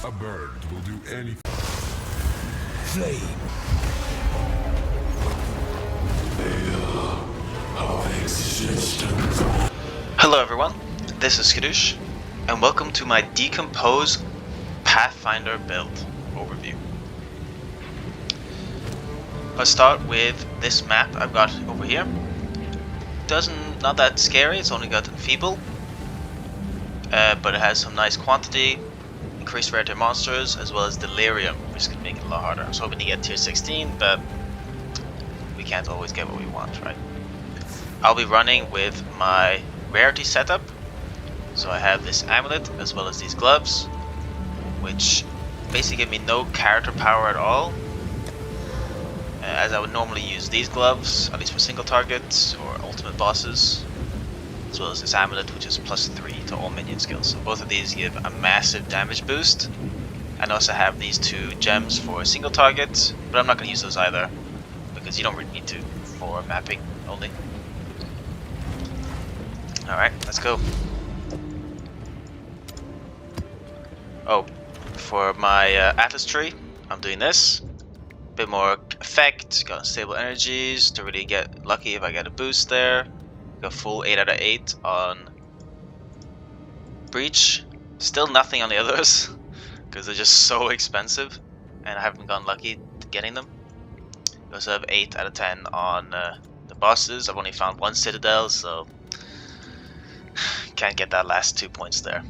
A bird will do anything. Flame. Our existence. Hello everyone, this is Skadoosh, and welcome to my Decompose Pathfinder build overview. I'll start with this map I've got over here. Not that scary, it's only got Feeble, but it has some nice quantity, increased rarity of monsters, as well as Delirium, which is going to make it a lot harder. I was hoping to get tier 16, but we can't always get what we want, right? I'll be running with my rarity setup, so I have this amulet as well as these gloves, which basically give me no character power at all, as I would normally use these gloves, at least for single targets or ultimate bosses, as well as this amulet, which is +3 to all minion skills. So both of these give a massive damage boost, and also have these 2 gems for single targets, but I'm not going to use those either, because you don't really need to for mapping only. Alright, let's go. Oh, for my Atlas tree, I'm doing this. Bit more effect, got unstable energies to really get lucky if I get a boost there. Got full 8 out of 8 on Breach. Still nothing on the others, because they're just so expensive, and I haven't gotten lucky getting them. I also have 8 out of 10 on the bosses. I've only found 1 Citadel, so can't get that last 2 points there.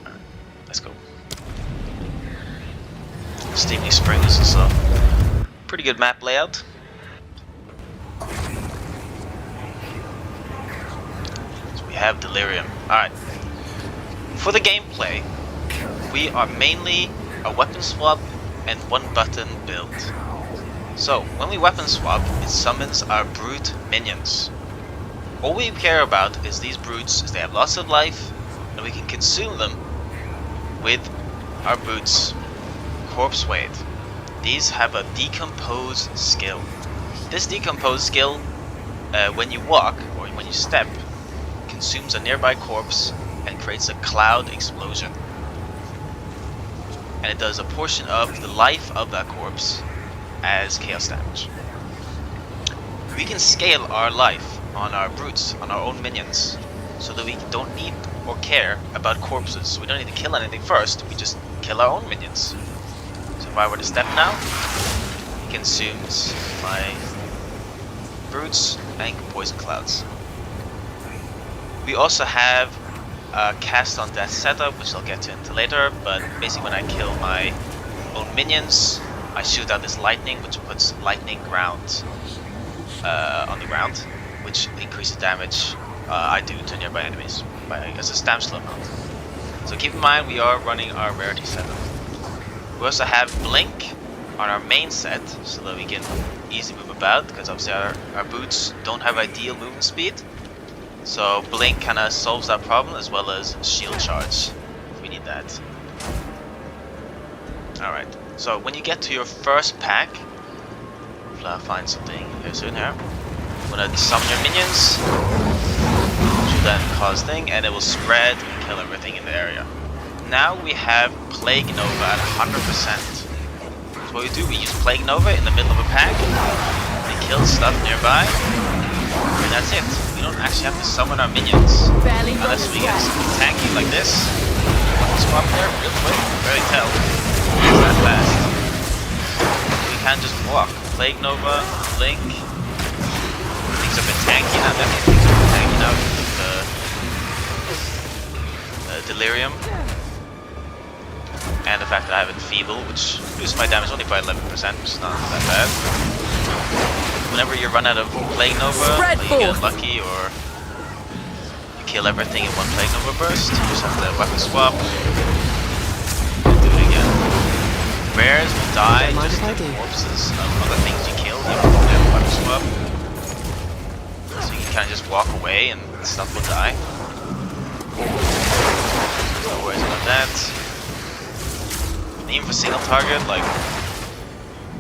Alright, let's go. Steamy Springs is a pretty good map layout. So we have Delirium. Alright. For the gameplay, we are mainly a weapon swap and 1 button build. So, when we weapon swap, it summons our brute minions. All we care about is these brutes, is they have lots of life, and we can consume them with our boots. Corpse Weight. These have a Decompose skill. This Decompose skill, when you walk, or when you step, consumes a nearby corpse and creates a cloud explosion. And it does a portion of the life of that corpse as chaos damage. We can scale our life on our brutes, on our own minions, so that we don't need or care about corpses. So we don't need to kill anything first, we just kill our own minions. So if I were to step now, it consumes my brutes and poison clouds. We also have a cast on death setup, which I'll get into later, but basically when I kill my own minions, I shoot out this lightning, which puts lightning ground on the ground, which increases damage I do to nearby enemies as a substantial amount. So keep in mind we are running our rarity setup. We also have Blink on our main set, so that we can easily move about, because obviously our boots don't have ideal movement speed. So Blink kind of solves that problem, as well as Shield Charge, if we need that. Alright, so when you get to your first pack, hopefully I'll find something here soon here. I'm gonna summon your minions, which will then cause thing, and it will spread and kill everything in the area. Now we have Plague Nova at 100%. So what we do, we use Plague Nova in the middle of a pack, we kill stuff nearby, and that's it. We don't actually have to summon our minions, unless we get something tanky like this. One swap there, real quick, very tell. It's that fast. We can just walk. Plague Nova, Blink. Things have been tanky now, definitely things have been tanky now with the Delirium. And the fact that I have Enfeeble, which reduces my damage only by 11%, which is not that bad. Whenever you run out of Plague Nova, like you get lucky or you kill everything in 1 Plague Nova burst, you just have to weapon swap and do it again. Rares will die just to corpses of other things you killed, even if they have a weapon swap. So you can kind of just walk away and stuff will die. No worries about that. Even for single target, like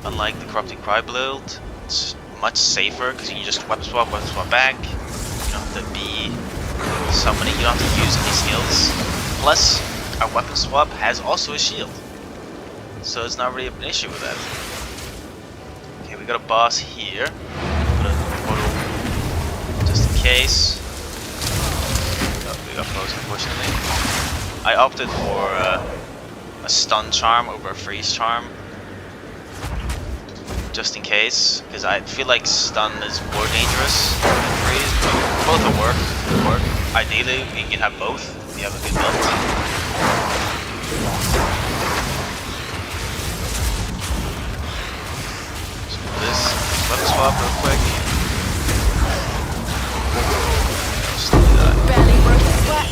unlike the Corrupting Cry build, it's much safer because you can just weapon swap back. You don't have to be summoning, you don't have to use any skills. Plus, our weapon swap has also a shield. So it's not really an issue with that. Okay, we got a boss here. Put a portal just in case. Oh, we got close, unfortunately. I opted for a stun charm over a freeze charm. Just in case, because I feel like stun is more dangerous than freeze, but both will work. Ideally, we can have both if we have a good build. So this weapon swap real quick. Just do that. Barely broke a sweat.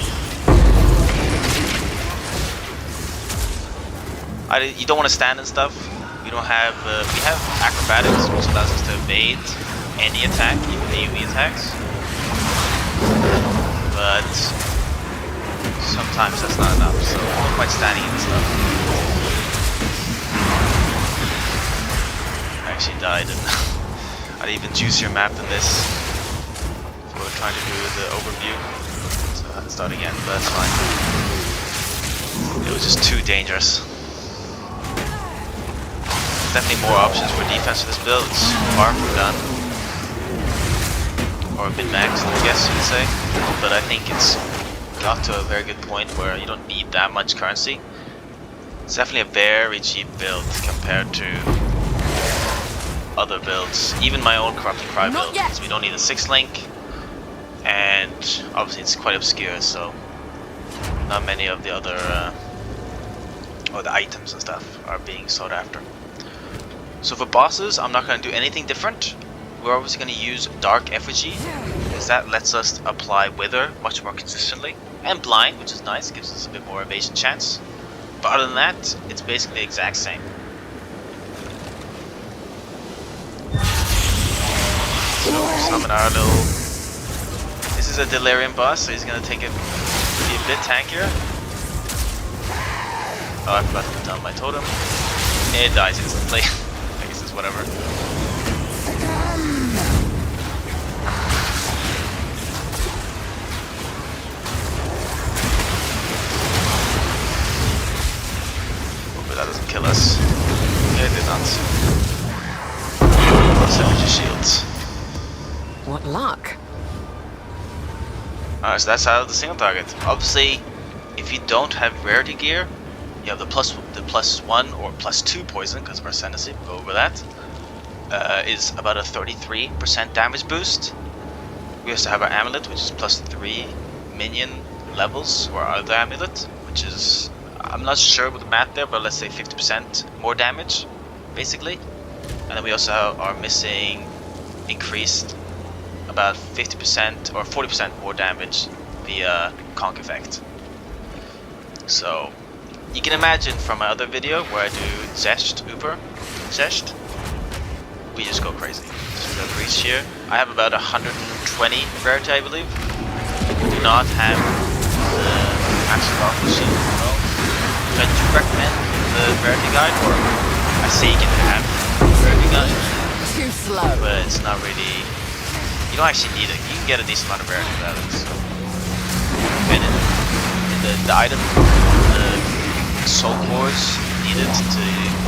You don't want to stand and stuff. We don't have. We have acrobatics, which allows us to evade any attack, even AoE attacks. But sometimes that's not enough. So don't quite standing and stuff. I actually died, and I'd even juicier map than this. If we were trying to do the overview, so I had to start again. But that's fine. It was just too dangerous. Definitely more options for defense for this build. It's far from done. Or min-maxed, I guess you could say. But I think it's got to a very good point where you don't need that much currency. It's definitely a very cheap build compared to other builds. Even my own Corrupting Cry build, because we don't need a 6-link. And obviously it's quite obscure, so not many of the other or the items and stuff are being sought after. So for bosses, I'm not going to do anything different. We're obviously going to use Dark Effigy, because that lets us apply Wither much more consistently. And Blind, which is nice, gives us a bit more evasion chance. But other than that, it's basically the exact same. So summon our little... This is a Delirium boss, so he's going to be a bit tankier. Oh, I forgot to put down my totem. It dies instantly. Whatever. Hopefully that doesn't kill us. It did not. Savage shields. What luck. Alright, so that's out of the single target. Obviously, if you don't have rarity gear, you have the +1 or +2 poison, because of our ascendancy, we'll go over that. Is about a 33% damage boost. We also have our amulet, which is +3 minion levels, or our other amulet, which is, I'm not sure with the math there, but let's say 50% more damage, basically. And then we also are missing increased about 50% or 40% more damage via Conk effect. So you can imagine from my other video where I do Zest, Zest, we just go crazy. So we have reach here. I have about 120 rarity, I believe. We do not have the master rifle shield. No. I do recommend the rarity guide, or I say you can have the rarity guide. Too slow. But it's not really. You don't actually need it. You can get a decent amount of rarity without it. So. And in the item, the soul cores needed to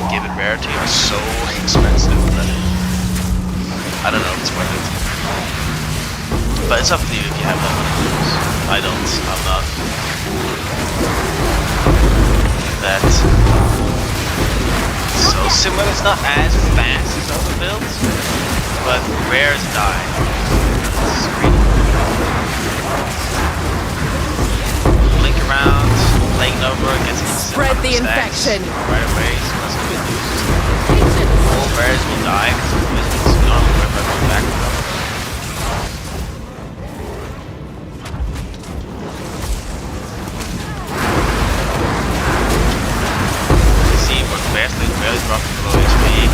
give it rarity are so expensive that I don't know if it's worth it. But it's up to you if you have that money. I don't. I'm not. That. So similar. It's not as fast as other builds, but rares die. Blink around, playing over, gets instant Spread the stacks infection right away. So that's good news. All rares will die. Don't have to worry about going back to them. You see, we're barely dropping below HP.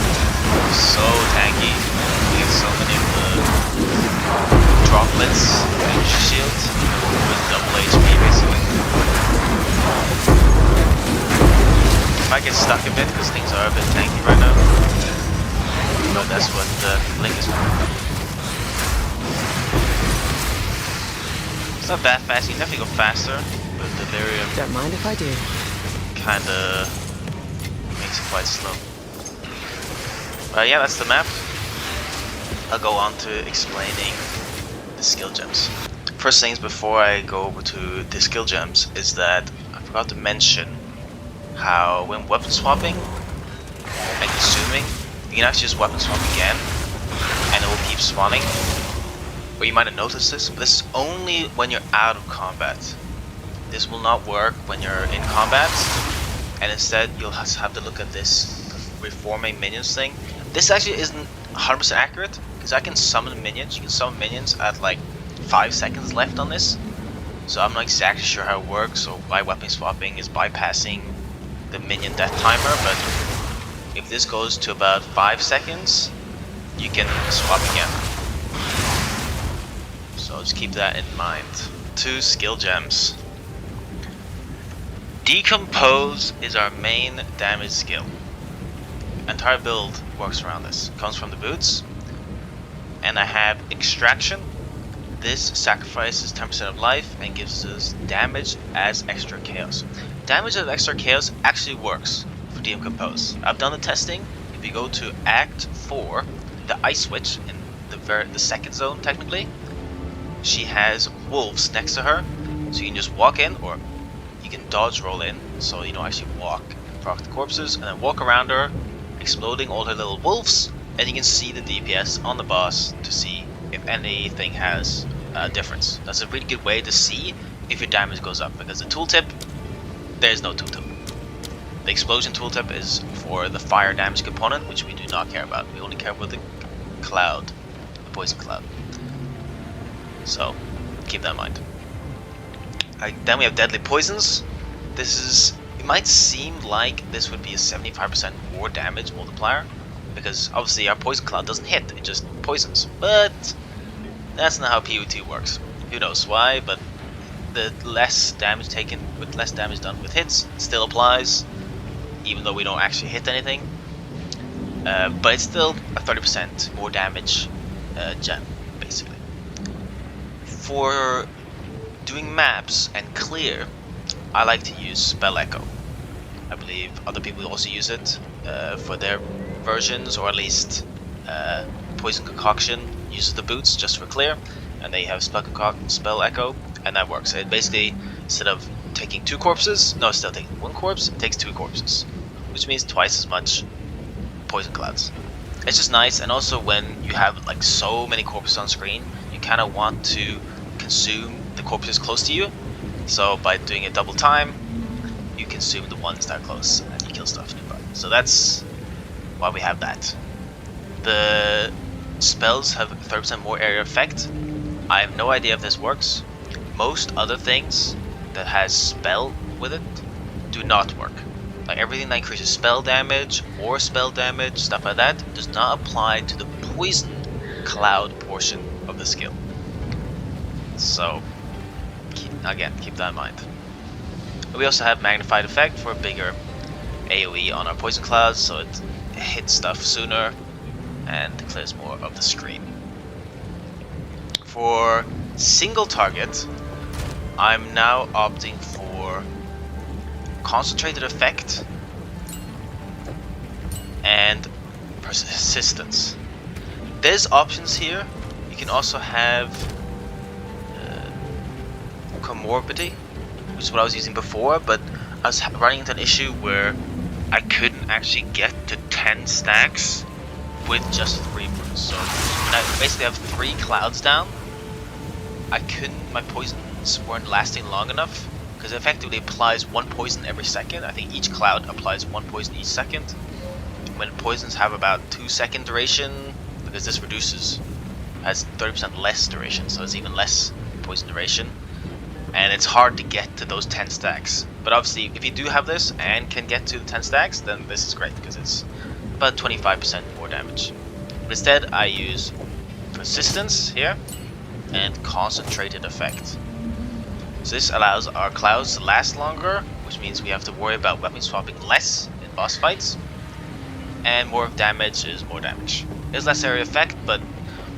So tanky. We get so many of the droplets in your shield with double HP basically. Might get stuck a bit because things are a bit tanky right now. But that's what the blink is for. It's not that fast, you can definitely go faster, but Delirium Don't mind if I do. kinda makes it quite slow. But yeah, that's the map. I'll go on to explaining the skill gems. First things before I go over to the skill gems is that I forgot to mention how when weapon swapping and consuming, you can actually just weapon swap again and it will keep spawning. Or you might have noticed this, but this is only when you're out of combat. This will not work when you're in combat, and instead you'll have to look at this reforming minions thing. This actually isn't 100% accurate, because I can summon minions. You can summon minions at like 5 seconds left on this. So I'm not exactly sure how it works, or why weapon swapping is bypassing the minion death timer, but if this goes to about 5 seconds, you can swap again. So just keep that in mind. 2 skill gems. Decompose is our main damage skill. Entire build works around this. Comes from the boots. And I have Extraction. This sacrifices 10% of life and gives us damage as extra chaos. Damage as extra chaos actually works for Decompose. I've done the testing. If you go to Act 4, the ice switch in the second zone technically, she has wolves next to her, so you can just walk in, or you can dodge roll in, so you don't actually walk and proc the corpses, and then walk around her, exploding all her little wolves, and you can see the DPS on the boss to see if anything has a difference. That's a really good way to see if your damage goes up, because the tooltip, there's no tooltip. The explosion tooltip is for the fire damage component, which we do not care about. We only care about the cloud, the poison cloud. So, keep that in mind. Then we have Deadly Poisons. This is, it might seem like this would be a 75% more damage multiplier, because obviously our Poison Cloud doesn't hit, it just poisons. But that's not how PvT works. Who knows why, but the less damage taken, with less damage done with hits, still applies, even though we don't actually hit anything. But it's still a 30% more damage gem, basically. For doing maps and clear, I like to use Spell Echo. I believe other people also use it for their versions, or at least Poison Concoction uses the boots just for clear, and they have Spell Echo, and that works. It basically, instead of taking 2 corpses, no, instead of taking 1 corpse, it takes 2 corpses, which means twice as much poison clouds. It's just nice, and also when you have like so many corpses on screen, you kind of want to consume the corpses close to you, so by doing it double time, you consume the ones that are close and you kill stuff nearby. So that's why we have that. The spells have 30% more area effect. I have no idea if this works. Most other things that has spell with it do not work. Like everything that increases spell damage or spell damage, stuff like that, does not apply to the poison cloud portion of the skill. So, keep that in mind. We also have Magnified Effect for a bigger AoE on our poison clouds, so it hits stuff sooner and clears more of the screen. For single target, I'm now opting for Concentrated Effect and Persistence. There's options here. You can also have Comorbidity, which is what I was using before, but I was running into an issue where I couldn't actually get to 10 stacks with just 3 brutes. So when I basically have 3 clouds down, my poisons weren't lasting long enough, because it effectively applies 1 poison every second. I think each cloud applies 1 poison each second. When poisons have about 2-second duration, because this has 30% less duration, so it's even less poison duration. And it's hard to get to those 10 stacks. But obviously, if you do have this and can get to the 10 stacks, then this is great, because it's about 25% more damage. But instead, I use Persistence here and Concentrated Effect. So this allows our clouds to last longer, which means we have to worry about weapon swapping less in boss fights. And more damage is more damage. There's less area effect, but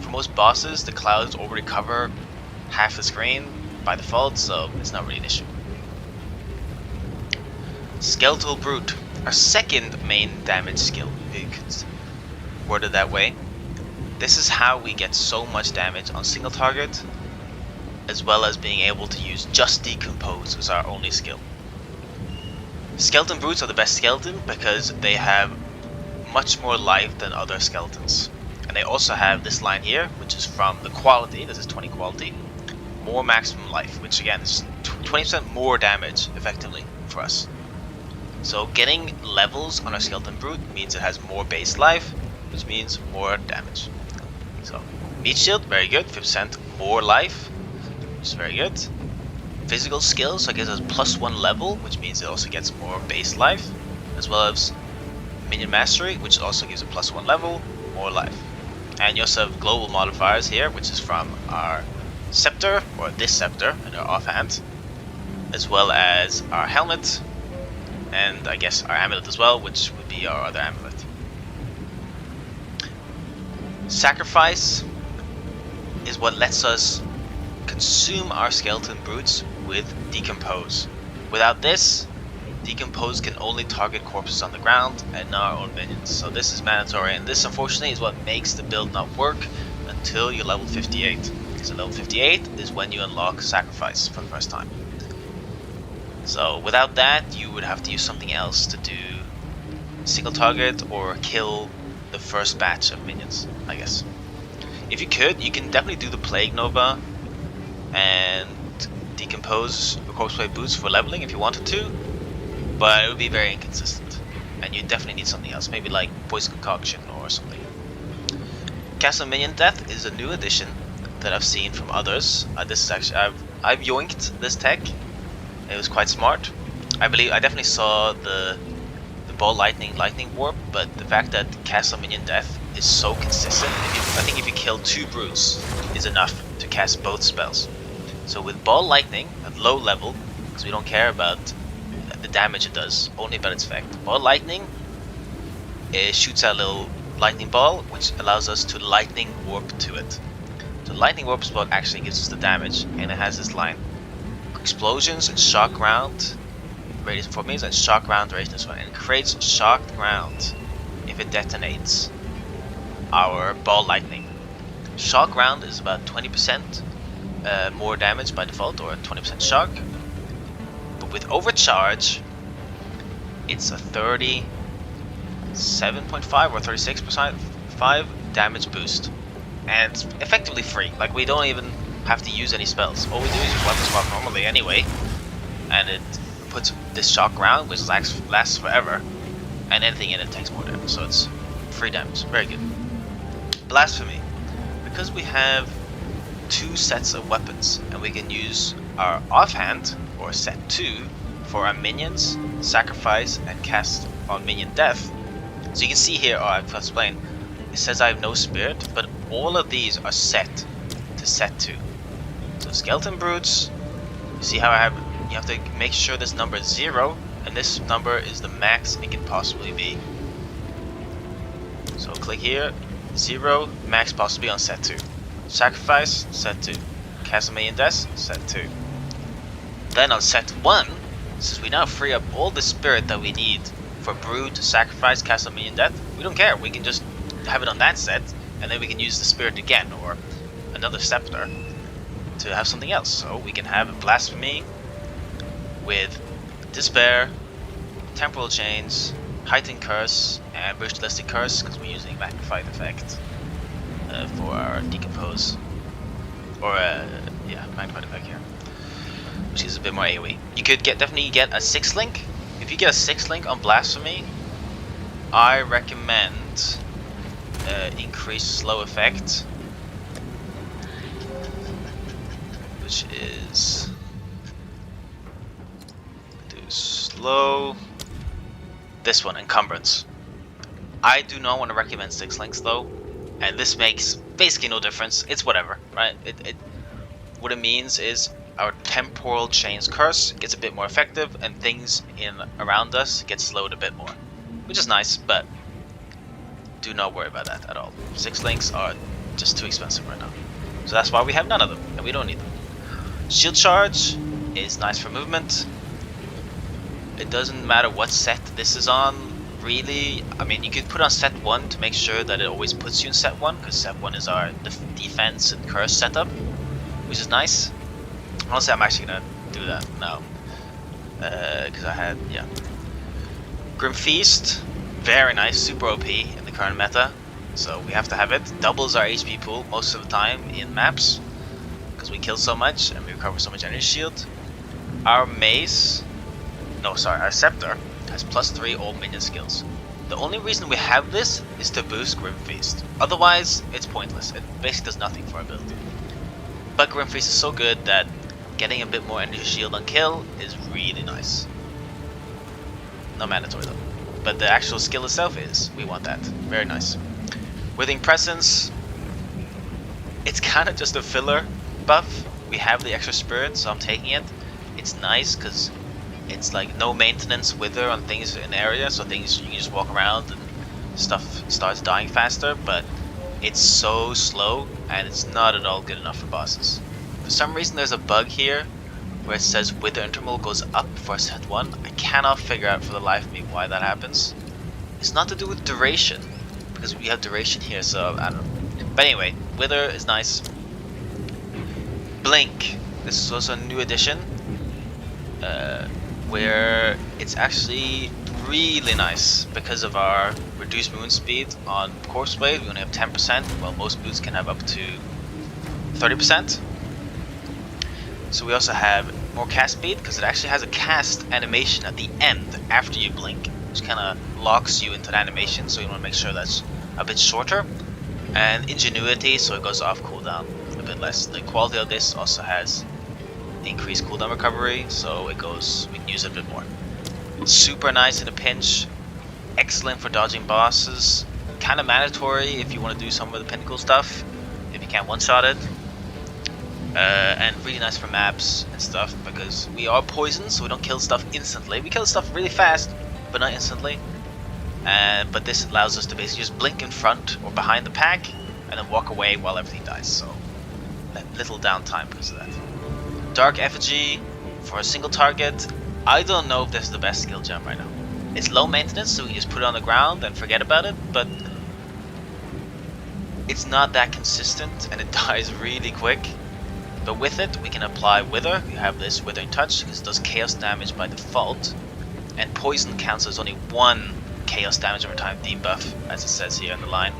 for most bosses, the clouds already cover half the screen, by default, so it's not really an issue. Skeletal Brute, our second main damage skill, if you could word it that way. This is how we get so much damage on single target, as well as being able to use just Decompose as our only skill. Skeleton Brutes are the best skeleton because they have much more life than other skeletons. And they also have this line here, which is from the quality, this is 20 quality, more maximum life, which again is 20% more damage effectively for us. So getting levels on our Skeleton Brute means it has more base life, which means more damage. So Meat Shield, very good, 50% more life, which is very good. Physical skills, so it gives us +1 level, which means it also gets more base life, as well as Minion Mastery, which also gives a +1 level, more life. And you also have global modifiers here, which is from our Scepter, or this Scepter, in our offhand, as well as our helmet, and I guess our amulet as well, which would be our other amulet. Sacrifice is what lets us consume our Skeleton Brutes with Decompose. Without this, Decompose can only target corpses on the ground and not our own minions, so this is mandatory, and this unfortunately is what makes the build not work until you're level 58. So level 58 is when you unlock Sacrifice for the first time. So without that, you would have to use something else to do single target or kill the first batch of minions, I guess. If you could, you can definitely do the Plague Nova and Decompose the Corpse Plate Boots for leveling if you wanted to, but it would be very inconsistent, and you definitely need something else, maybe like Poison Concoction or something. Castle Minion Death is a new addition that I've seen from others. This is actually, I've yoinked this tech. It was quite smart. I definitely saw the Ball Lightning Warp, but the fact that Castle Minion Death is so consistent, I think if you kill 2 brutes is enough to cast both spells. So with Ball Lightning at low level, because we don't care about the damage it does, only about its effect. Ball Lightning, it shoots out a little lightning ball, which allows us to Lightning Warp to it. So Lightning Warp is what actually gives us the damage, and it has this line: explosions and shock round radius 4 meters and shock round radius 1, and it creates shocked ground if it detonates our Ball Lightning. Shock round is about 20% more damage by default, or 20% shock, but with overcharge it's a 37.5 or 36.5 damage boost, and it's effectively free. Like, we don't even have to use any spells. All we do is use weapon swap normally anyway, and it puts this shock round, which lasts forever, and anything in it takes more damage, so it's free damage. Very good. Blasphemy. Because we have 2 sets of weapons, and we can use our offhand, or set 2, for our minions, sacrifice, and cast on minion death. So you can see here, I've explained, it says I have no spirit, but all of these are set to set 2. So Skeleton Brutes, you see how you have to make sure this number is 0, and this number is the max it can possibly be. So click here, 0, max possibly on set 2. Sacrifice, set 2. Castle Minion Death, set 2. Then on set 1, since we now free up all the spirit that we need for Brute, Sacrifice, Castle Minion Death, we don't care, we can just have it on that set, and then we can use the spirit again, or another Scepter, to have something else. So we can have a Blasphemy with Despair, Temporal Chains, Heightened Curse, and Ritualistic Curse, because we're using Magnified Effect for our Decompose, or Magnified Effect here, which is a bit more AoE. You could definitely get a 6-link. If you get a 6-link on Blasphemy, I recommend increased slow effect, which is slow. This one, Encumbrance. I do not want to recommend 6 links though, and this makes basically no difference. It's whatever, right? What it means is our Temporal Chains Curse gets a bit more effective, and things around us get slowed a bit more, which is nice, but do not worry about that at all. 6 links are just too expensive right now, so that's why we have none of them, and we don't need them. Shield charge is nice for movement. It doesn't matter what set this is on, really. I mean, you could put on set 1 to make sure that it always puts you in set 1, because set 1 is our defense and curse setup, which is nice. Honestly, I'm actually gonna do that now, because I had, yeah. Grim Feast, very nice, super OP in the current meta, so we have to have it. Doubles our HP pool most of the time in maps, because we kill so much and we recover so much energy shield. Our mace, no sorry, our scepter has +3 all minion skills. The only reason we have this is to boost Grim Feast. Otherwise, it's pointless. It basically does nothing for our build. But Grim Feast is so good that getting a bit more energy shield on kill is really nice. Not mandatory though. But the actual skill itself is. We want that. Very nice. Withering Presence, it's kind of just a filler buff. We have the extra spirit, so I'm taking it. It's nice because it's like no maintenance wither on things in area, so things you can just walk around and stuff starts dying faster, but it's so slow and it's not at all good enough for bosses. For some reason there's a bug here where it says wither interval goes up for set 1. I cannot figure out for the life of me why that happens. It's not to do with duration, because we have duration here, so I don't know. But anyway, wither is nice. Blink, this is also a new addition, where it's actually really nice because of our reduced movement speed. On Corpse Blade we only have 10%, while most boots can have up to 30%. So we also have more cast speed because it actually has a cast animation at the end after you blink, which kind of locks you into the animation, so you want to make sure that's a bit shorter. And Ingenuity, so it goes off cooldown a bit less. The quality of this also has increased cooldown recovery, so it goes, we can use it a bit more. Super nice in a pinch, excellent for dodging bosses, kind of mandatory if you want to do some of the pinnacle stuff, if you can't one-shot it. And really nice for maps and stuff, because we are poisoned, so we don't kill stuff instantly. We kill stuff really fast, but not instantly. But this allows us to basically just blink in front or behind the pack, and then walk away while everything dies, so little downtime because of that. Dark Effigy for a single target. I don't know if this is the best skill gem right now. It's low maintenance, so we can just put it on the ground and forget about it, but it's not that consistent and it dies really quick. But with it, we can apply Wither. We have this Withering Touch because it does chaos damage by default, and poison counts as only 1 chaos damage over time debuff, as it says here in the line.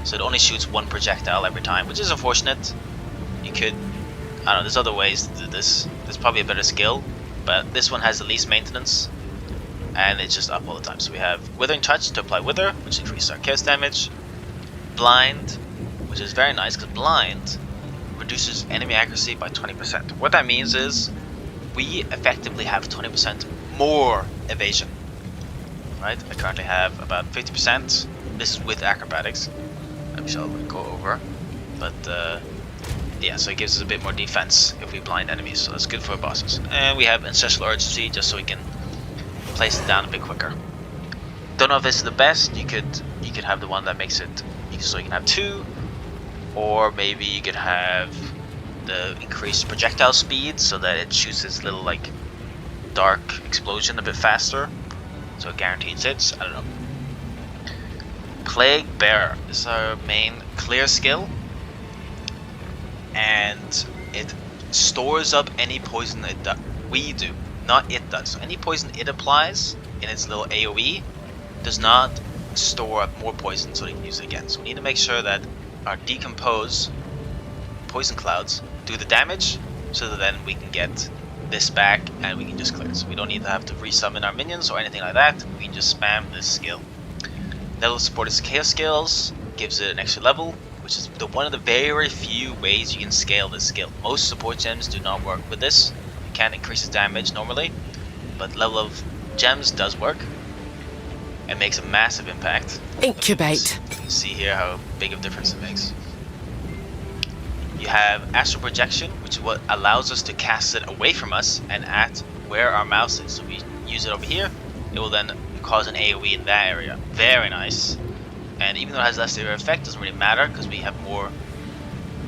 So it only shoots 1 projectile every time, which is unfortunate. You could, I don't know, there's other ways to do this. There's probably a better skill, but this one has the least maintenance, and it's just up all the time. So we have Withering Touch to apply Wither, which increases our chaos damage. Blind, which is very nice because Blind reduces enemy accuracy by 20%. What that means is we effectively have 20% more evasion. Right? I currently have about 50%. This is with acrobatics, I shall go over. But yeah, so it gives us a bit more defense if we blind enemies, so that's good for bosses. And we have Ancestral Urgency just so we can place it down a bit quicker. Don't know if this is the best. You could have the one that makes it so you can have 2, or maybe you could have the increased projectile speed so that it shoots this little like dark explosion a bit faster, so it guarantees hits. I don't know. Plague Bearer is our main clear skill, and it stores up any poison we do, not it does. So any poison it applies in its little AoE does not store up more poison so we can use it again. So we need to make sure that our Decompose poison clouds do the damage, so that then we can get this back and we can just clear it. So we don't need to have to resummon our minions or anything like that. We can just spam this skill. Level support is chaos skills, gives it an extra level, which is one of the very few ways you can scale this skill. Most support gems do not work with this. You can't increase its damage normally, but level of gems does work. It makes a massive impact. Incubate. You can see here how big of a difference it makes. You have Astral Projection, which is what allows us to cast it away from us and at where our mouse is. So we use it over here, it will then cause an AoE in that area. Very nice. And even though it has less area effect, it doesn't really matter because we have more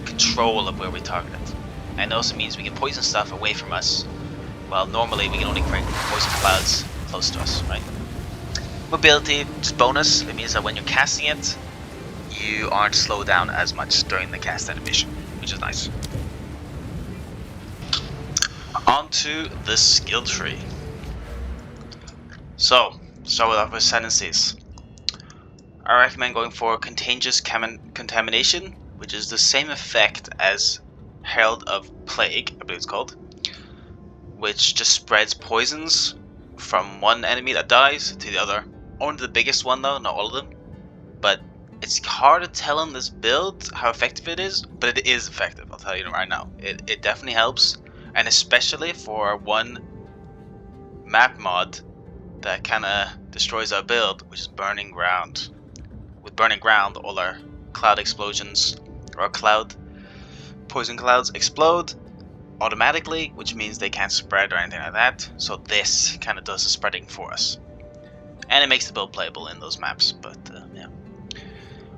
control of where we target it. and it also means we can poison stuff away from us, while normally we can only create poison clouds close to us, right? Mobility, just bonus. It means that when you're casting it, you aren't slowed down as much during the cast animation, which is nice. Onto the skill tree. So, start with our ascendancies. I recommend going for Contagious Contamination, which is the same effect as Herald of Plague, I believe it's called, which just spreads poisons from one enemy that dies to the other. Only the biggest one though, not all of them. But it's hard to tell in this build how effective it is, but it is effective, I'll tell you right now. It definitely helps, and especially for one map mod that kinda destroys our build, which is Burning Ground. With Burning Ground, all our cloud explosions, or cloud poison clouds explode automatically, which means they can't spread or anything like that. So this kind of does the spreading for us, and it makes the build playable in those maps. But yeah,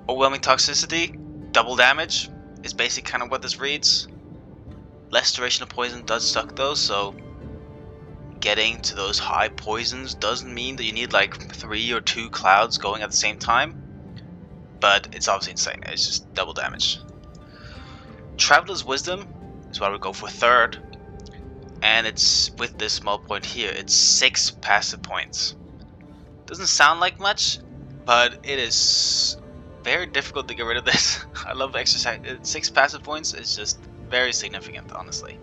overwhelming toxicity, double damage is basically kind of what this reads. Less duration of poison does suck though, so getting to those high poisons doesn't mean that you need like 3 or 2 clouds going at the same time, but it's obviously insane. It's just double damage. Traveler's Wisdom is what I would go for third, and it's with this small point here, it's 6 passive points. Doesn't sound like much, but it is very difficult to get rid of this. I love exercise. 6 passive points is just very significant, honestly.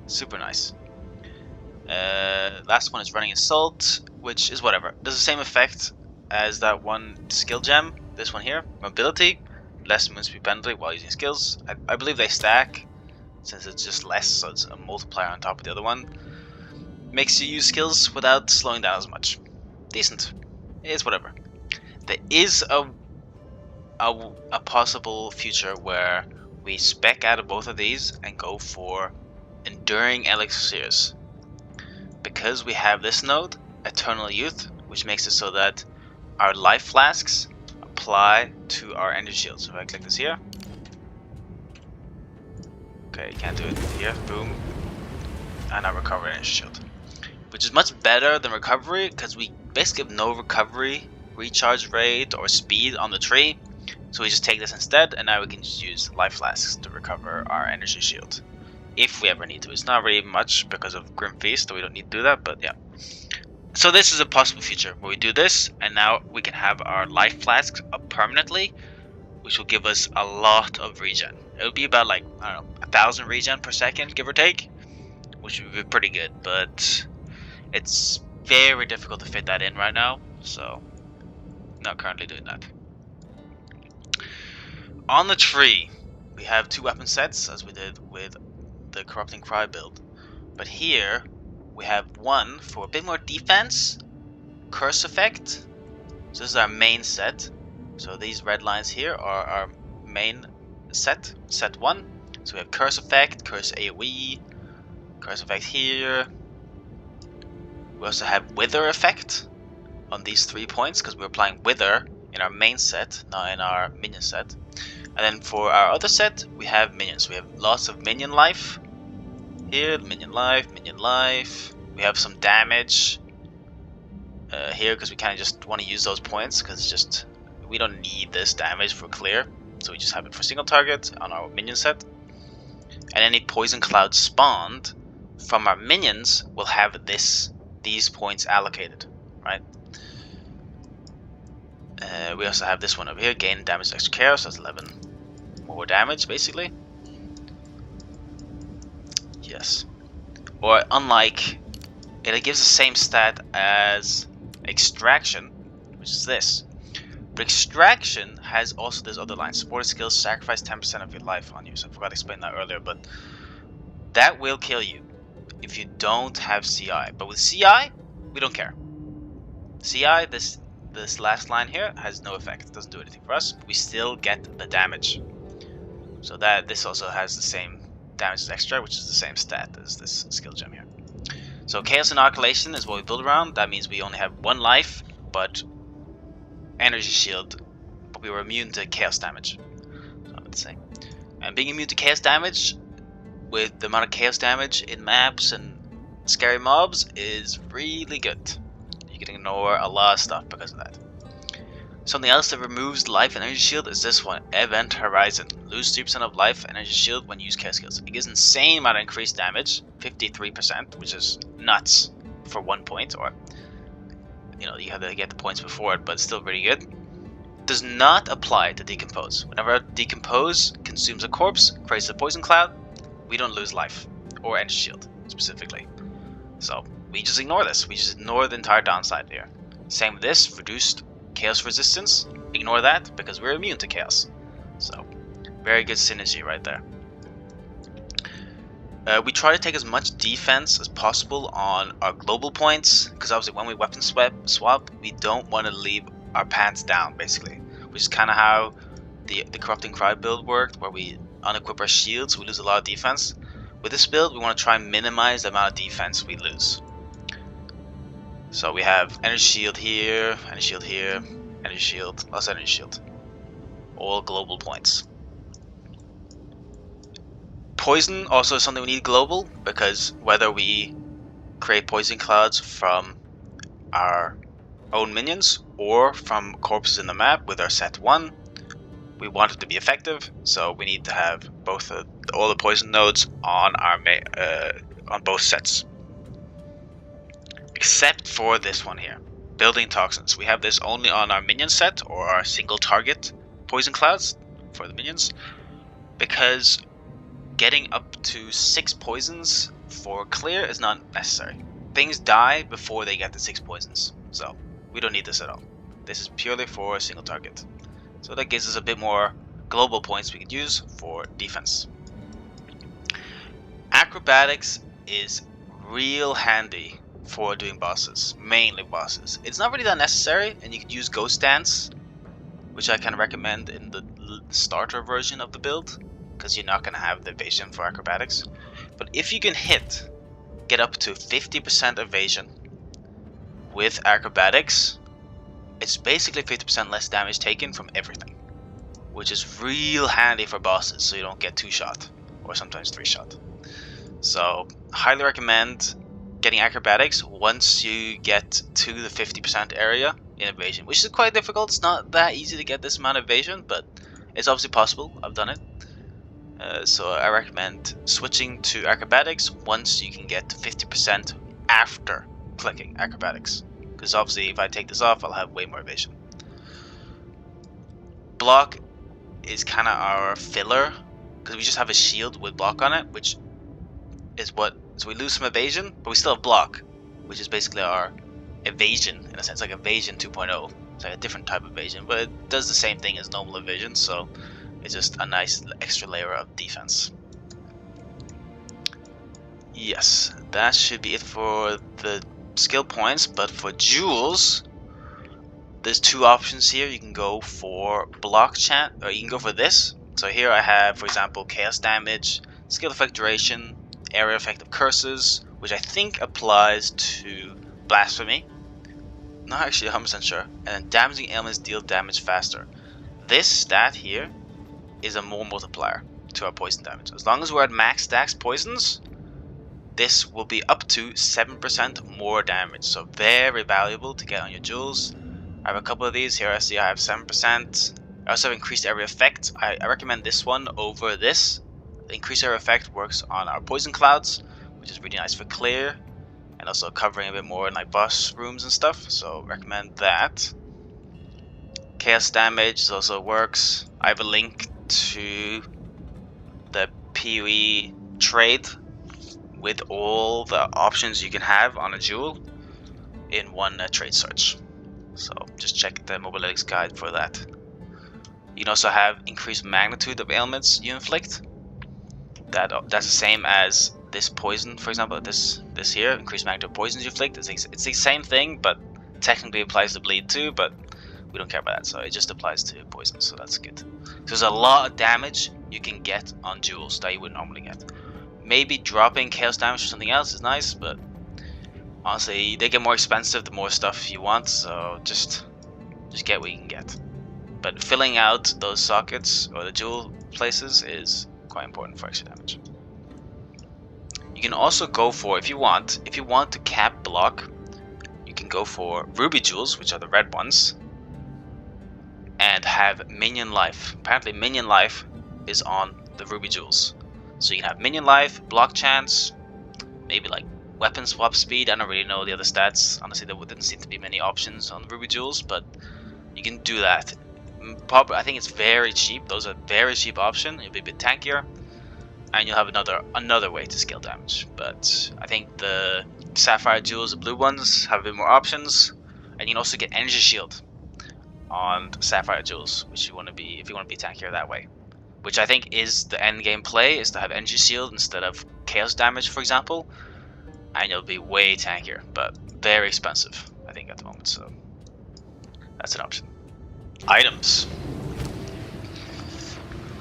Super nice. Last one is Running Assault, which is whatever. Does the same effect as that one skill gem. This one here, Mobility, less movement speed penalty while using skills. I believe they stack, since it's just less, so it's a multiplier on top of the other one. Makes you use skills without slowing down as much. Decent. It's whatever. There is a possible future where we spec out of both of these and go for Enduring Elixirs. Because we have this node, Eternal Youth, which makes it so that our life flasks apply to our energy shield. So if I click this here, okay, you can't do it here, boom, and I recover energy shield, which is much better than recovery, because we basically have no recovery, recharge rate, or speed on the tree. So we just take this instead, and now we can just use life flasks to recover our energy shield, if we ever need to. It's not really much because of Grim Feast, so we don't need to do that, but yeah. So this is a possible future where we do this, and now we can have our life flasks up permanently, which will give us a lot of regen. It would be about like, I don't know, 1,000 regen per second, give or take, which would be pretty good, but it's very difficult to fit that in right now, so not currently doing that. On the tree, we have 2 weapon sets, as we did with the Corrupting Cry build, but here we have one for a bit more defense, Curse Effect. So this is our main set. So these red lines here are our main set, set 1. So we have Curse Effect, Curse AoE, Curse Effect here. We also have Wither Effect on these 3 points, because we're applying Wither in our main set, not in our minion set. And then for our other set, we have minions. We have lots of minion life. Here, minion life. We have some damage here, because we kind of just want to use those points, because it's just, we don't need this damage for clear, so we just have it for single target on our minion set. And any poison clouds spawned from our minions will have these points allocated, right? We also have this one over here, gain damage extra care, so that's 11 more damage basically. Yes. Or unlike, it gives the same stat as Extraction, which is this. But Extraction has also this other line, supported skills sacrifice 10% of your life on you. So I forgot to explain that earlier, but that will kill you if you don't have CI. But with CI, we don't care. CI, this last line here has no effect. It doesn't do anything for us. But we still get the damage. So that this also has the same damage as extra, which is the same stat as this skill gem here. So Chaos Inoculation is what we build around. That means we only have 1 life, but energy shield, but we were immune to chaos damage. So let's say, and being immune to chaos damage with the amount of chaos damage in maps and scary mobs is really good. You can ignore a lot of stuff because of that. Something else that removes life and energy shield is this one, Event Horizon. Lose 3% of life and energy shield when you use chaos skills. It gives insane amount of increased damage, 53%, which is nuts for 1 point, or you know, you have to get the points before it, but it's still pretty good. Does not apply to Decompose. Whenever Decompose consumes a corpse, creates a poison cloud, we don't lose life or energy shield specifically. So we just ignore this. We just ignore the entire downside here. Same with this, reduced chaos resistance. Ignore that because we're immune to chaos. So very good synergy right there. We try to take as much defense as possible on our global points, because obviously when we weapon swap, we don't want to leave our pants down, basically, which is kind of how the Corrupting Cry build worked, where we unequip our shields, we lose a lot of defense. With this build, we want to try and minimize the amount of defense we lose. So we have energy shield here, energy shield here, energy shield, less energy shield, all global points. Poison also is something we need global, because whether we create poison clouds from our own minions or from corpses in the map with our set 1, we want it to be effective, so we need to have both all the poison nodes on our on both sets. Except for this one here, building toxins. We have this only on our minion set or our single target poison clouds for the minions, because getting up to 6 poisons for clear is not necessary. Things die before they get to 6 poisons, so we don't need this at all. This is purely for a single target. So that gives us a bit more global points we can use for defense. Acrobatics is real handy for doing bosses, mainly bosses. It's not really that necessary, and you can use Ghost Dance, which I can recommend in the starter version of the build, because you're not going to have the evasion for acrobatics. But if you can get up to 50% evasion with acrobatics, it's basically 50% less damage taken from everything, which is real handy for bosses, so you don't get 2-shot or sometimes 3-shot. So highly recommend getting acrobatics once you get to the 50% area in evasion, which is quite difficult. It's not that easy to get this amount of evasion, but it's obviously possible. I've done it. So I recommend switching to acrobatics once you can get to 50% after clicking acrobatics, because obviously if I take this off, I'll have way more evasion. Block is kind of our filler, because we just have a shield with block on it, which is what, so we lose some evasion, but we still have block, which is basically our evasion in a sense, like evasion 2.0. It's like a different type of evasion, but it does the same thing as normal evasion, so it's just a nice extra layer of defense. Yes, that should be it for the skill points, but for jewels, there's 2 options here. You can go for block chant, or you can go for this. So here I have, for example, chaos damage, skill effect duration, area effect of curses, which I think applies to blasphemy. Not actually 100% sure. And then damaging ailments deal damage faster. This stat here is a more multiplier to our poison damage. As long as we're at max stacks poisons, this will be up to 7% more damage. So very valuable to get on your jewels. I have a couple of these here. I see I have 7%. I also have increased area effect. I recommend this one over this. The increased area effect works on our poison clouds, which is really nice for clear, and also covering a bit more in like boss rooms and stuff. So recommend that. Chaos damage also works. I have a link to the PoE trade with all the options you can have on a jewel in one trade search. So just check the Mobalytics guide for that. You can also have increased magnitude of ailments you inflict. That's the same as this poison, for example. This here, increased magnitude of poisons you inflict. It's the same thing, but technically applies to bleed too. But we don't care about that, so it just applies to poison. So that's good. So there's a lot of damage you can get on jewels that you would normally get. Maybe dropping chaos damage or something else is nice, but honestly, they get more expensive the more stuff you want. So just get what you can get. But filling out those sockets or the jewel places is quite important for extra damage. You can also go for, if you want to cap block, you can go for ruby jewels, which are the red ones, and have minion life. Apparently minion life is on the ruby jewels. So you can have minion life, block chance, maybe like weapon swap speed. I don't really know the other stats. Honestly, there didn't seem to be many options on the ruby jewels, but you can do that. Probably, I think it's very cheap. Those are very cheap option. You'll be a bit tankier, and you'll have another way to scale damage. But I think the sapphire jewels, the blue ones, have a bit more options, and you can also get energy shield on sapphire jewels, which you want to be if you want to be tankier that way. Which I think is the end game play, is to have energy shield instead of chaos damage, for example, and you'll be way tankier, but very expensive, I think, at the moment. So that's an option. Items.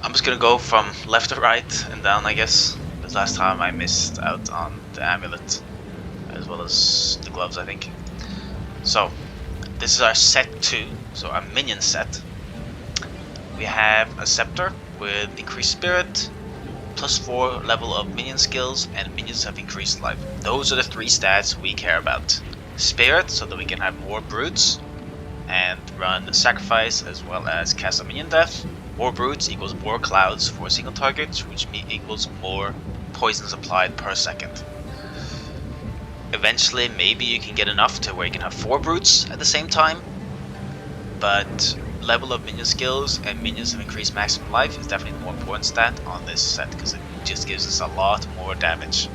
I'm just gonna go from left to right and down, I guess, because last time I missed out on the amulet as well as the gloves, I think. So this is our set 2, so our minion set. We have a scepter with increased spirit, +4 level of minion skills, and minions have increased life. Those are the 3 stats we care about. Spirit, so that we can have more brutes and run sacrifice as well as cast a minion death. More brutes equals more clouds for a single target, which equals more poisons applied per second. Eventually, maybe you can get enough to where you can have 4 brutes at the same time, but level of minion skills and minions have increased maximum life is definitely the more important stat on this set, because it just gives us a lot more damage.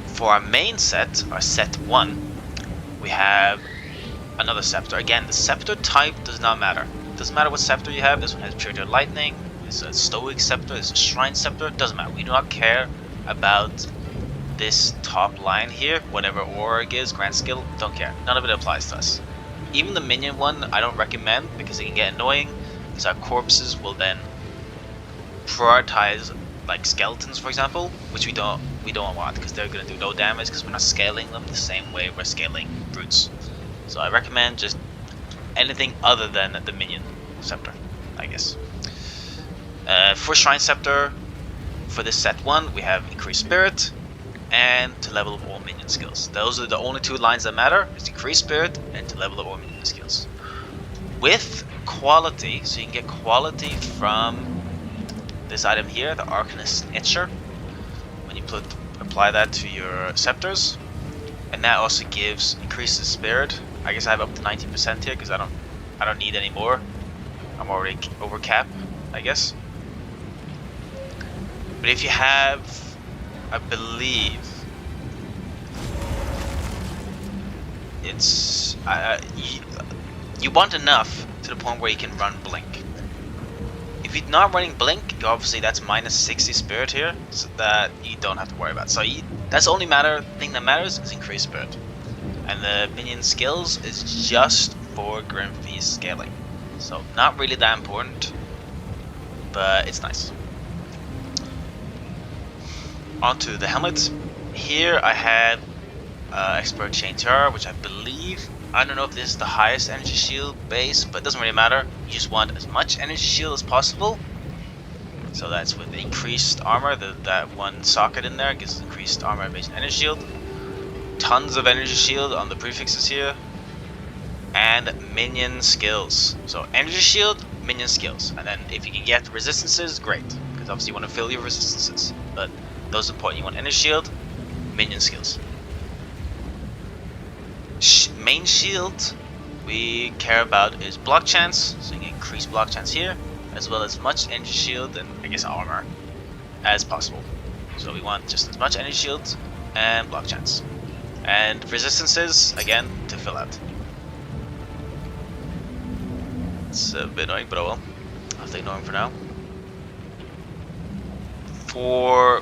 For our main set, our set 1, we have another scepter. Again, the scepter type does not matter. It doesn't matter what scepter you have. This one has pure lightning, it's a stoic scepter, it's a shrine scepter, it doesn't matter. We do not care about this top line here, whatever org is, grand skill, don't care. None of it applies to us. Even the minion one I don't recommend, because it can get annoying, because our corpses will then prioritize like skeletons, for example, which we don't want, because they're gonna do no damage because we're not scaling them the same way we're scaling brutes. So I recommend just anything other than the minion scepter, I guess. For shrine scepter, for this set 1, we have increased spirit and to level of all minion skills. Those are the only 2 lines that matter, is increased spirit and to level of all minion skills. With quality, so you can get quality from this item here, the Arcanist Etcher, when you apply that to your scepters, and that also gives increases spirit. I guess I have up to 90% here because I don't need any more. I'm already over cap, I guess. But if you have, I believe it's you want enough to the point where you can run blink. If you're not running blink, obviously that's minus 60 spirit here, so that you don't have to worry about. So that's the only thing that matters is increased spirit, and the minion skills is just for Grim Feast scaling. So not really that important, but it's nice. Onto the helmet. Here I have Expert Chain Tiara, which I believe, I don't know if this is the highest energy shield base, but it doesn't really matter. You just want as much energy shield as possible. So that's with increased armor, that one socket in there gives increased armor based energy shield. Tons of energy shield on the prefixes here. And minion skills. So energy shield, minion skills. And then if you can get resistances, great. Because obviously you want to fill your resistances. But those are important. You want energy shield, minion skills. Main shield we care about is block chance, so you can increase block chance here, as well as much energy shield and I guess armor as possible. So we want just as much energy shield and block chance. And resistances, again, to fill out. It's a bit annoying, but oh well. I'll have to ignore him for now. For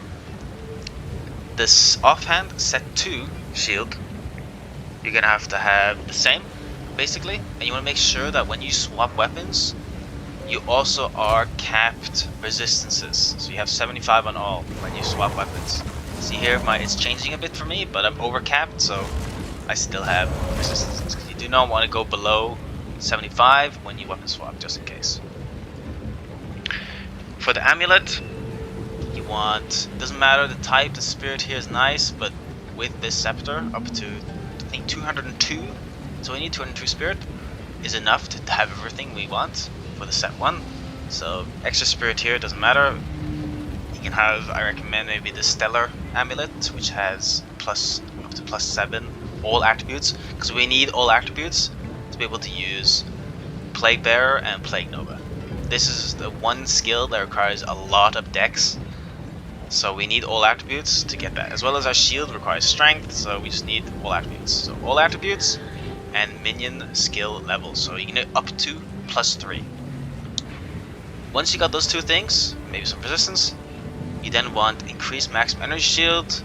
this offhand set 2 shield, you're gonna have to have the same, basically, and you want to make sure that when you swap weapons, you also are capped resistances. So you have 75 on all when you swap weapons. See here, it's changing a bit for me, but I'm over capped, so I still have resistances. You do not want to go below 75 when you weapon swap, just in case. For the amulet, you want, doesn't matter the type, the spirit here is nice, but with this scepter up to I think 202, so we need 202 spirit is enough to have everything we want for the set 1. So extra spirit here doesn't matter. You can have, I recommend maybe the Stellar Amulet, which has up to +7 all attributes, because we need all attributes to be able to use Plague Bearer and Plague Nova. This is the one skill that requires a lot of dex, so we need all attributes to get that, as well as our shield requires strength, so we just need all attributes. So all attributes and minion skill levels, so you can get up to +3. Once you got those two things, maybe some resistance, you then want increased maximum energy shield,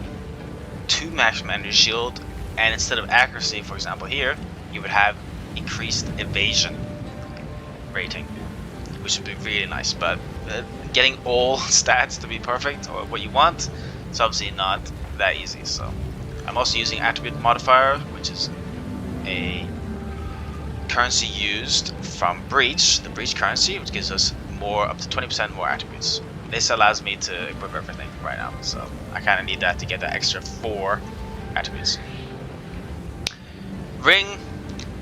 2 maximum energy shield, and instead of accuracy, for example here, you would have increased evasion rating, which would be really nice. But getting all stats to be perfect or what you want, it's obviously not that easy. So I'm also using attribute modifier, which is a currency used from Breach, the Breach currency, which gives us up to 20% more attributes. This allows me to equip everything right now, so I kind of need that to get the extra 4 attributes. Ring,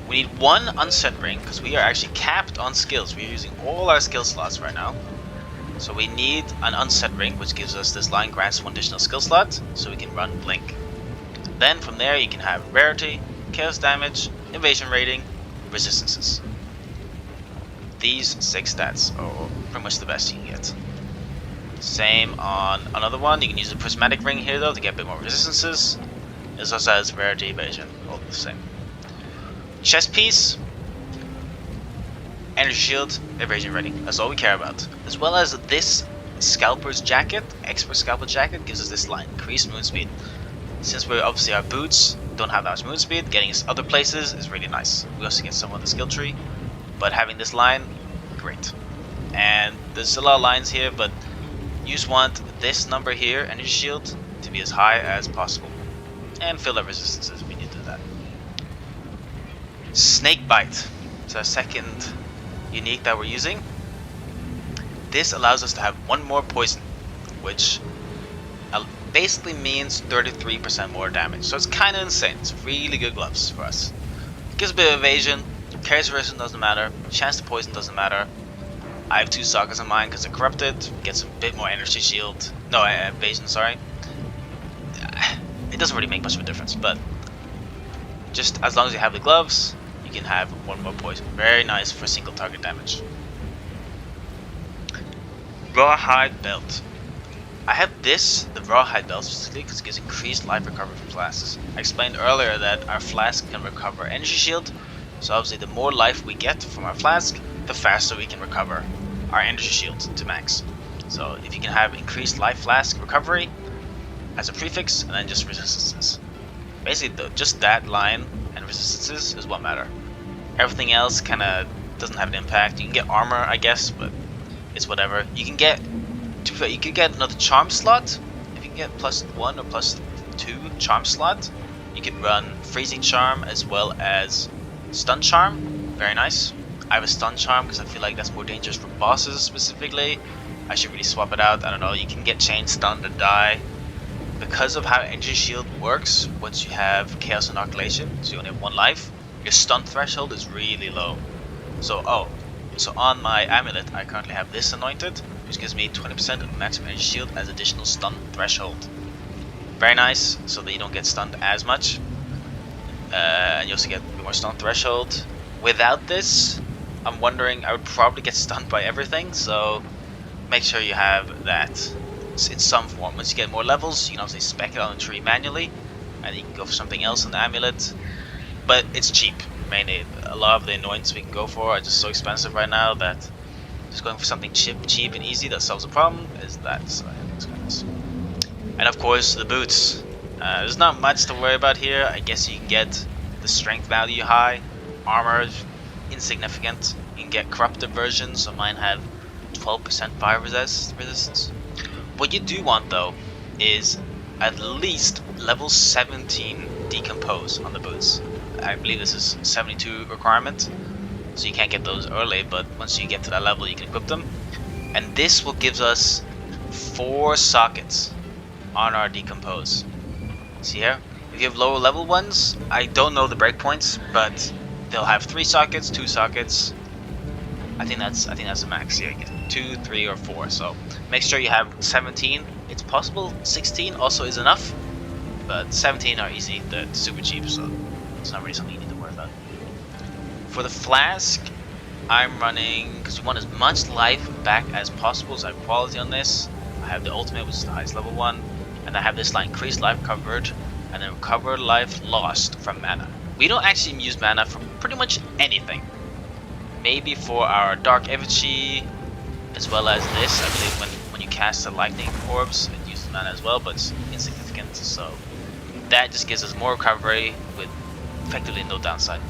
we need 1 unset ring because we are actually capped on skills. We're using all our skill slots right now, so we need an unset ring, which gives us this line grants 1 additional skill slot, so we can run Blink. Then from there you can have rarity, chaos damage, evasion rating, resistances. These 6 stats are pretty much the best you can get. Same on another one, you can use the prismatic ring here though to get a bit more resistances. This also has rarity, evasion, all the same. Chest piece, energy shield, evasion rating, that's all we care about. As well as this scalper's jacket, expert scalper jacket, gives us this line, increased movement speed. Since we're obviously our boots don't have that much movement speed, getting us other places is really nice. We also get some of the skill tree, but having this line, great. And there's a lot of lines here, but you just want this number here, energy shield, to be as high as possible. And fill up resistances if we need to do that. Snake Bite. It's our second unique that we're using. This allows us to have 1 more poison, which basically means 33% more damage. So it's kind of insane. It's really good gloves for us. It gives a bit of evasion. Carries resistance doesn't matter. Chance to poison doesn't matter. I have 2 sockets on mine because they're corrupted. Gets a bit more energy shield. No, evasion, sorry. It doesn't really make much of a difference, but just as long as you have the gloves, you can have 1 more poison. Very nice for single target damage. Rawhide Belt. I have this, the Rawhide Belt specifically, because it gives increased life recovery from flasks. I explained earlier that our flask can recover energy shield, so obviously the more life we get from our flask, the faster we can recover our energy shield to max. So if you can have increased life flask recovery as a prefix, and then just resistances. Basically just that line and resistances is what matter. Everything else kinda doesn't have an impact. You can get armor, I guess, but it's whatever. You can get another charm slot. If you can get +1 or +2 charm slot, you can run freezing charm as well as stun charm. Very nice. I have a stun charm because I feel like that's more dangerous for bosses specifically. I should really swap it out. I don't know, you can get chain stunned and die. Because of how energy shield works, once you have chaos inoculation, so you only have 1 life, your stun threshold is really low. So on my amulet I currently have this anointed, which gives me 20% of maximum energy shield as additional stun threshold. Very nice, so that you don't get stunned as much. And you also get more stun threshold. Without this, I'm wondering, I would probably get stunned by everything, so make sure you have that in some form. Once you get more levels, you can obviously spec it on the tree manually, and you can go for something else in the amulet. But it's cheap, mainly. A lot of the annoyances we can go for are just so expensive right now that just going for something cheap and easy that solves the problem is that. So yeah, it's kind of nice. And of course, the boots. There's not much to worry about here. I guess you can get the strength value high, armor insignificant. You can get corrupted versions, so mine have 12% fire resistance. What you do want though is at least level 17 Decompose on the boots. I believe this is 72 requirement, so you can't get those early, but once you get to that level you can equip them. And this will give us 4 sockets on our Decompose. See here? If you have lower level ones, I don't know the breakpoints, but they'll have 3 sockets, 2 sockets. I think that's the max. Yeah, 2, 3, or 4. So make sure you have 17. It's possible 16 also is enough, but 17 are easy. They're super cheap, so it's not really something you need to worry about. For the flask, I'm running, because we want as much life back as possible, so I have quality on this. I have the ultimate, which is the highest level one, and I have this like increased life covered, and then recover life lost from mana. We don't actually use mana for pretty much anything. Maybe for our Dark Effigy, as well as this. I believe when you cast a Lightning Orbs, it uses mana as well, but it's insignificant, so that just gives us more recovery with effectively no downside.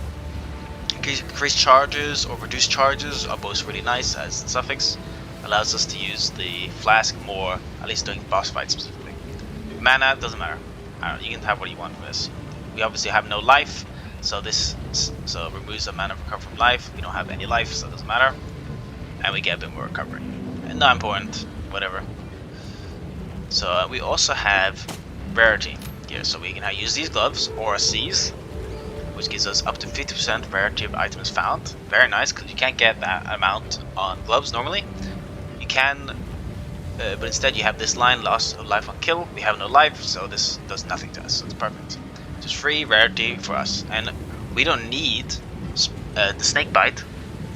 Increased charges or reduced charges are both really nice, as the suffix allows us to use the flask more, at least during boss fights specifically. Mana doesn't matter. You can have what you want for this. We obviously have no life, so this removes the mana recovered from life. We don't have any life, so it doesn't matter, and we get a bit more recovery. And not important, whatever. So we also have rarity here, so we can use these gloves or C's, which gives us up to 50% rarity of items found. Very nice, because you can't get that amount on gloves normally. You can, but instead you have this line, loss of life on kill. We have no life, so this does nothing to us, so it's perfect. Just free rarity for us, and we don't need the snake bite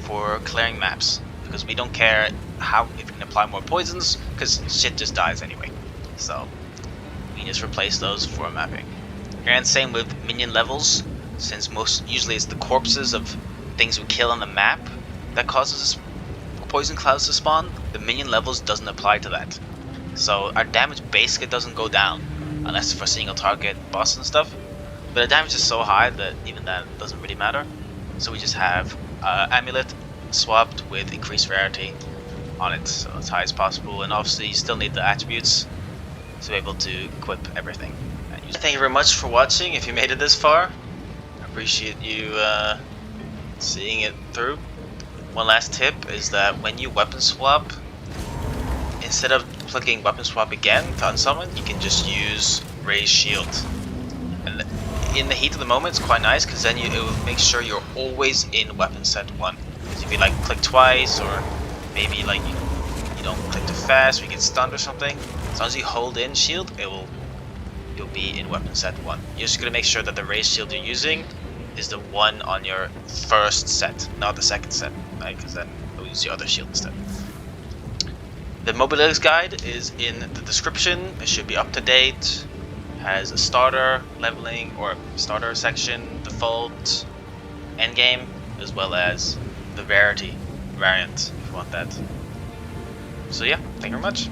for clearing maps, because we don't care if we can apply more poisons, because shit just dies anyway. So we just replace those for mapping. And same with minion levels. Since usually it's the corpses of things we kill on the map that causes poison clouds to spawn, the minion levels doesn't apply to that. So our damage basically doesn't go down unless for single target boss and stuff. But the damage is so high that even that doesn't really matter. So we just have amulet swapped with increased rarity on it, so as high as possible. And obviously you still need the attributes to be able to equip everything. Thank you very much for watching if you made it this far. Appreciate you seeing it through. One last tip is that when you weapon swap, instead of clicking weapon swap again to unsummon, you can just use raise shield. And in the heat of the moment, it's quite nice, because then it will make sure you're always in weapon set 1. So if you like click twice, or maybe like you don't click too fast, or you get stunned or something, as long as you hold in shield, you'll be in weapon set 1. You're just gonna make sure that the raise shield you're using is the one on your first set, not the second set, right? Because then you'll use the other shield instead. The Mobalytics guide is in the description. It should be up to date. Has a starter leveling or starter section, default, endgame, as well as the rarity variant if you want that. So yeah, thank you very much.